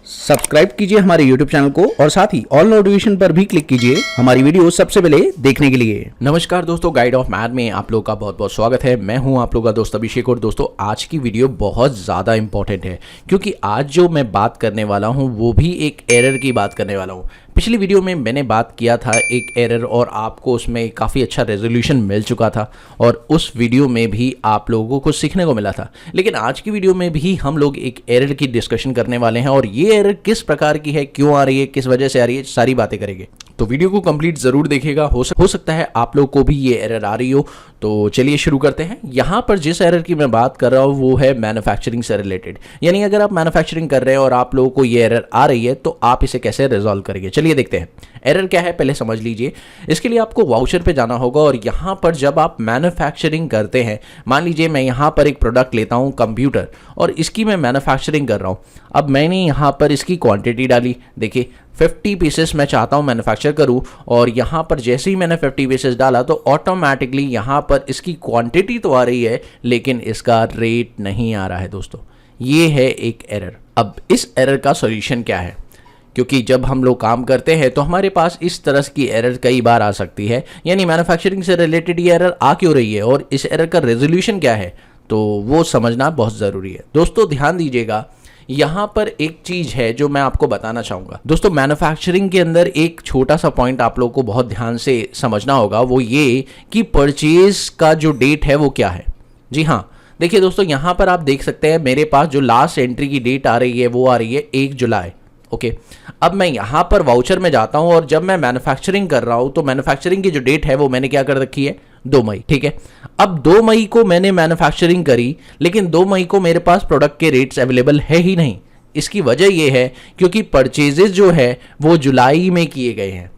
Subscribe कीजिए हमारे YouTube channel को और साथ ही ऑल नोटिफिकेशन पर भी क्लिक कीजिए हमारी वीडियो सबसे पहले देखने के लिए। नमस्कार दोस्तों, गाइड ऑफ मैथ में आप लोग का बहुत बहुत स्वागत है। मैं हूं आप लोग का दोस्त अभिषेक और दोस्तों आज की वीडियो बहुत ज़्यादा इंपॉर्टेंट है क्योंकि आज जो मैं बात करने वाला हूं वो भी एक एरर की बात करने वाला हूं। पिछली वीडियो में मैंने बात किया था एक एरर और आपको उसमें काफ़ी अच्छा रेजोल्यूशन मिल चुका था और उस वीडियो में भी आप लोगों को सीखने को मिला था। लेकिन आज की वीडियो में भी हम लोग एक एरर की डिस्कशन करने वाले हैं और ये एरर किस प्रकार की है, क्यों आ रही है, किस वजह से आ रही है, सारी बातें करेंगे। तो वीडियो को कंप्लीट जरूर देखिएगा। हो सकता है आप लोग को भी ये एरर आ रही हो। तो चलिए शुरू करते हैं। यहाँ पर जिस एरर की मैं बात कर रहा हूँ वो है मैन्युफैक्चरिंग से रिलेटेड। यानी अगर आप मैन्युफैक्चरिंग कर रहे हैं और आप लोगों को ये एरर आ रही है तो आप इसे कैसे रिजॉल्व करेंगे, चलिए देखते हैं। एरर क्या है पहले समझ लीजिए। इसके लिए आपको वाउचर पे जाना होगा और यहाँ पर जब आप मैन्युफैक्चरिंग करते हैं, मान लीजिए मैं यहाँ पर एक प्रोडक्ट लेता हूँ कंप्यूटर और इसकी मैं मैन्युफैक्चरिंग कर रहा हूँ। अब मैंने यहाँ पर इसकी क्वांटिटी डाली, देखिए 50 पीसेस मैं चाहता हूँ मैन्युफैक्चर करूँ और यहाँ पर जैसे ही मैंने 50 पीसेस डाला तो ऑटोमेटिकली यहाँ पर इसकी क्वांटिटी तो आ रही है लेकिन इसका रेट नहीं आ रहा है। दोस्तों ये है एक एरर। अब इस एरर का सॉल्यूशन क्या है, क्योंकि जब हम लोग काम करते हैं तो हमारे पास इस तरह की एरर कई बार आ सकती है। यानी मैन्युफैक्चरिंग से रिलेटेड ये एरर आ क्यों रही है और इस एरर का रेजोल्यूशन क्या है, तो वो समझना बहुत ज़रूरी है। दोस्तों ध्यान दीजिएगा, यहाँ पर एक चीज़ है जो मैं आपको बताना चाहूँगा। दोस्तों मैन्युफैक्चरिंग के अंदर एक छोटा सा पॉइंट आप लोगों को बहुत ध्यान से समझना होगा, वो ये कि परचेज का जो डेट है वो क्या है। जी हाँ, देखिए दोस्तों यहाँ पर आप देख सकते हैं मेरे पास जो लास्ट एंट्री की डेट आ रही है वो आ रही है 1 जुलाई। ओके, अब मैं यहाँ पर वाउचर में जाता हूँ और जब मैं मैन्युफैक्चरिंग कर रहा हूँ तो मैन्युफैक्चरिंग की जो डेट है वो मैंने क्या कर रखी है, 2 मई। ठीक है, अब 2 मई को मैंने मैन्युफैक्चरिंग करी लेकिन 2 मई को मेरे पास प्रोडक्ट के रेट्स अवेलेबल है ही नहीं। इसकी वजह ये है क्योंकि परचेजेस जो है वो जुलाई में किए गए हैं,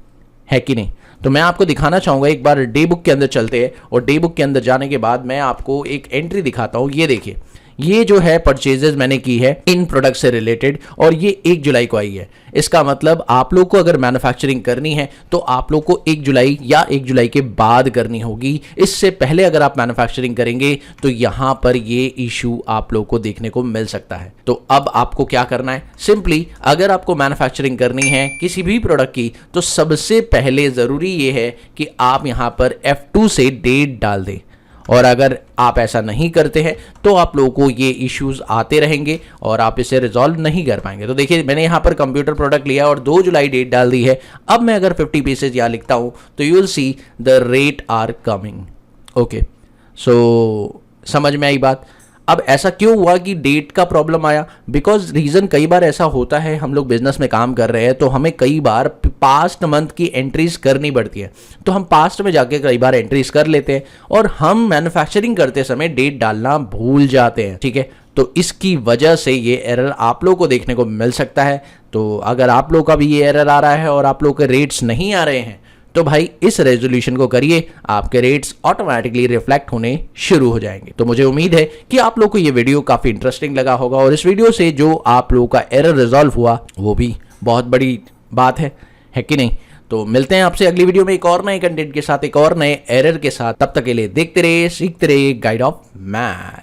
है कि नहीं। तो मैं आपको दिखाना चाहूँगा, एक बार डे बुक के अंदर चलते हैं और डे बुक के अंदर जाने के बाद मैं आपको एक एंट्री दिखाता हूँ। ये देखिए, ये जो है परचेजेस मैंने की है इन प्रोडक्ट से रिलेटेड और ये 1 जुलाई को आई है। इसका मतलब आप लोग को अगर मैन्युफैक्चरिंग करनी है तो आप लोग को 1 जुलाई या 1 जुलाई के बाद करनी होगी। इससे पहले अगर आप मैन्युफैक्चरिंग करेंगे तो यहाँ पर ये इशू आप लोग को देखने को मिल सकता है। तो अब आपको क्या करना है, सिंपली अगर आपको मैन्युफैक्चरिंग करनी है किसी भी प्रोडक्ट की तो सबसे पहले ज़रूरी ये है कि आप यहाँ पर F2 से डेट डाल दें। और अगर आप ऐसा नहीं करते हैं तो आप लोगों को ये इश्यूज आते रहेंगे और आप इसे रिजॉल्व नहीं कर पाएंगे। तो देखिए मैंने यहाँ पर कंप्यूटर प्रोडक्ट लिया और 2 जुलाई डेट डाल दी है। अब मैं अगर 50 पीसेज यहाँ लिखता हूँ तो you will see the rate are coming. Okay, so समझ में आई बात। अब ऐसा क्यों हुआ कि डेट का प्रॉब्लम आया, बिकॉज रीज़न कई बार ऐसा होता है, हम लोग बिजनेस में काम कर रहे हैं तो हमें कई बार पास्ट मंथ की एंट्रीज करनी पड़ती है। तो हम पास्ट में जाके कई बार एंट्रीज कर लेते हैं और हम मैन्युफैक्चरिंग करते समय डेट डालना भूल जाते हैं। ठीक है, तो इसकी वजह से ये एरर आप लोगों को देखने को मिल सकता है। तो अगर आप लोग का भी ये एरर आ रहा है और आप लोग के रेट्स नहीं आ रहे हैं तो भाई इस रेजोल्यूशन को करिए, आपके रेट्स ऑटोमेटिकली रिफ्लेक्ट होने शुरू हो जाएंगे। तो मुझे उम्मीद है कि आप लोग को ये वीडियो काफी इंटरेस्टिंग लगा होगा और इस वीडियो से जो आप लोगों का एरर रिजॉल्व हुआ वो भी बहुत बड़ी बात है कि नहीं। तो मिलते हैं आपसे अगली वीडियो में एक और नए कंटेंट के साथ, एक और नए एरर के साथ। तब तक के लिए देखते रहिए, सीखते रहिए गाइड ऑफ मैथ।